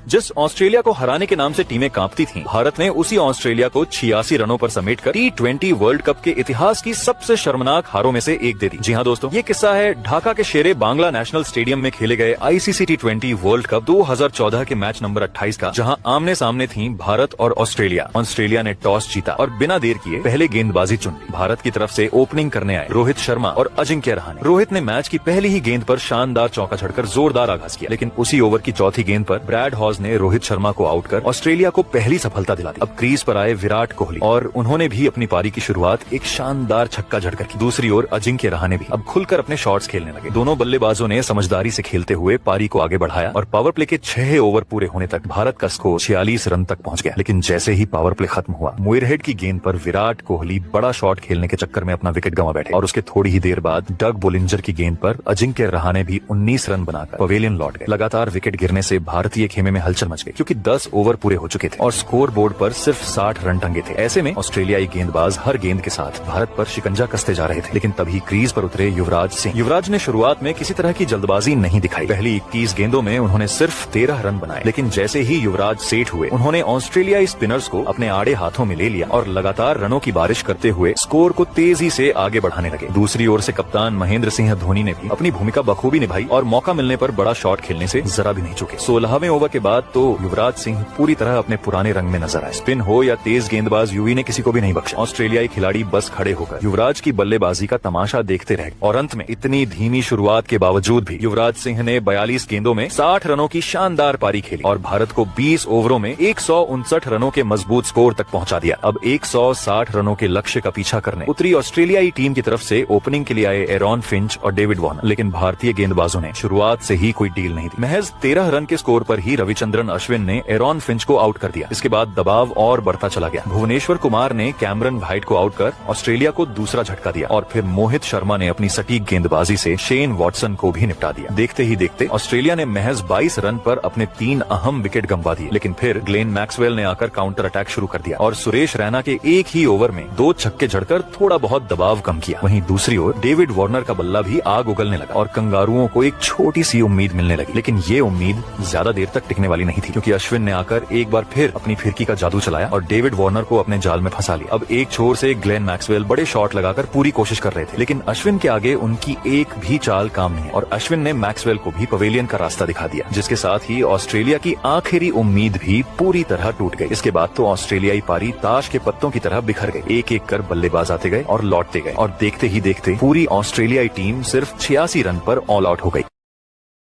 जिस ऑस्ट्रेलिया को हराने के नाम से टीमें कांपती थीं, भारत ने उसी ऑस्ट्रेलिया को 86 रनों पर समेटकर T20 वर्ल्ड कप के इतिहास की सबसे शर्मनाक हारों में से एक दे दी। जी हाँ दोस्तों, ये किस्सा है ढाका के शेरे बांग्ला नेशनल स्टेडियम में खेले गए ICC T20 वर्ल्ड कप 2014 के मैच नंबर 28 का, जहां आमने सामने थी भारत और ऑस्ट्रेलिया। ऑस्ट्रेलिया ने टॉस जीता और बिना देर किए पहले गेंदबाजी चुन ली। भारत की तरफ से ओपनिंग करने आए रोहित शर्मा और अजिंक्य रहाणे। रोहित ने मैच की पहली ही गेंद पर शानदार चौका झड़कर जोरदार आगाज किया, लेकिन उसी ओवर की चौथी गेंद पर ब्रैड हॉज ने रोहित शर्मा को आउट कर ऑस्ट्रेलिया को पहली सफलता दिला दी। अब क्रीज पर आए विराट कोहली और उन्होंने भी अपनी पारी की शुरुआत एक शानदार छक्का झड़कर की। दूसरी ओर अजिंक्य रहाणे भी अब खुलकर अपने शॉट्स खेलने लगे। दोनों बल्लेबाजों ने समझदारी से खेलते हुए पारी को आगे बढ़ाया और पावर प्ले के 6 ओवर पूरे होने तक भारत का स्कोर 46 रन तक पहुंच गया। लेकिन जैसे ही पावर प्ले खत्म हुआ, मोयरहेड की गेंद पर विराट कोहली बड़ा शॉट खेलने के चक्कर में अपना विकेट गंवा बैठे और उसके थोड़ी ही देर बाद डग बोलिंजर की गेंद पर अजिंक्य रहाणे भी 19 रन बनाकर पवेलियन लौट गए। लगातार विकेट गिरने से भारतीय खेमे में हलचल मच गई, क्योंकि 10 ओवर पूरे हो चुके थे और स्कोर बोर्ड पर सिर्फ 60 रन टंगे थे। ऐसे में ऑस्ट्रेलियाई गेंदबाज हर गेंद के साथ भारत पर शिकंजा कसते जा रहे थे। लेकिन तभी क्रीज पर उतरे युवराज सिंह। युवराज ने शुरुआत में किसी तरह की जल्दबाजी नहीं दिखाई। पहली 21 गेंदों में उन्होंने सिर्फ 13 रन बनाए, लेकिन जैसे ही युवराज सेट हुए, उन्होंने ऑस्ट्रेलियाई स्पिनर्स को अपने आड़े हाथों में ले लिया और लगातार रनों की बारिश करते हुए स्कोर को तेजी से आगे बढ़ाने लगे। दूसरी ओर से कप्तान महेंद्र सिंह धोनी ने भी अपनी भूमिका बखूबी निभाई और मौका मिलने पर बड़ा शॉट खेलने से जरा भी नहीं चुके। 16वें ओवर के बाद तो युवराज सिंह पूरी तरह अपने पुराने रंग में नजर आए। स्पिन हो या तेज गेंदबाज, यूवी ने किसी को भी नहीं बख्शा। ऑस्ट्रेलियाई खिलाड़ी बस खड़े होकर युवराज की बल्लेबाजी का तमाशा देखते रहे और अंत में इतनी धीमी शुरुआत के बावजूद भी युवराज सिंह ने 42 गेंदों में 60 रनों की शानदार पारी खेली और भारत को 20 ओवरों में 159 रनों के मजबूत स्कोर तक पहुंचा दिया। अब 160 रनों के लक्ष्य का पीछा करने उतरी ऑस्ट्रेलियाई टीम की तरफ से ओपनिंग के लिए आए एरॉन फिंच और डेविड वार्नर, लेकिन भारतीय गेंदबाजों ने शुरुआत से ही कोई डील नहीं दी। महज 13 रन के स्कोर पर ही रविचंद्रन अश्विन ने एरॉन फिंच को आउट कर दिया। इसके बाद दबाव और बढ़ता चला गया। भुवनेश्वर कुमार ने कैमरन व्हाइट को आउट कर ऑस्ट्रेलिया को दूसरा झटका दिया और फिर मोहित शर्मा ने अपनी सटीक गेंदबाजी से शेन वॉटसन को भी निपटा दिया। देखते ही देखते ऑस्ट्रेलिया ने महज 22 रन पर अपने 3 अहम विकेट गंवा दिए, लेकिन फिर ग्लेन मैक्सवेल ने आकर काउंटर अटैक शुरू कर दिया और सुरेश रैना के एक ही ओवर में 2 छक्के झड़कर थोड़ा बहुत दबाव कम किया। वहीं दूसरी ओर डेविड वार्नर का बल्ला भी आग उगलने लगा और कंगारुओं को एक छोटी सी उम्मीद मिलने लगी। लेकिन ये उम्मीद ज्यादा देर तक टिकने वाली नहीं थी, क्योंकि अश्विन ने आकर एक बार फिर अपनी फिरकी का जादू चलाया और डेविड वार्नर को अपने जाल में फंसा लिया। अब एक छोर से ग्लेन मैक्सवेल बड़े शॉट लगाकर पूरी कोशिश कर रहे थे, लेकिन अश्विन के आगे उनकी एक भी चाल काम नहीं और अश्विन ने मैक्सवेल को भी पवेलियन का रास्ता दिखा दिया, जिसके साथ ही ऑस्ट्रेलिया की आखिरी उम्मीद भी पूरी तरह टूट गई। इसके बाद तो ऑस्ट्रेलियाई पारी ताश के पत्तों की तरह बिखर गई। एक एक कर बल्लेबाज आते गए और लौटते गए और देखते ही देखते पूरी ऑस्ट्रेलियाई टीम सिर्फ 86 रन पर ऑल आउट हो गई।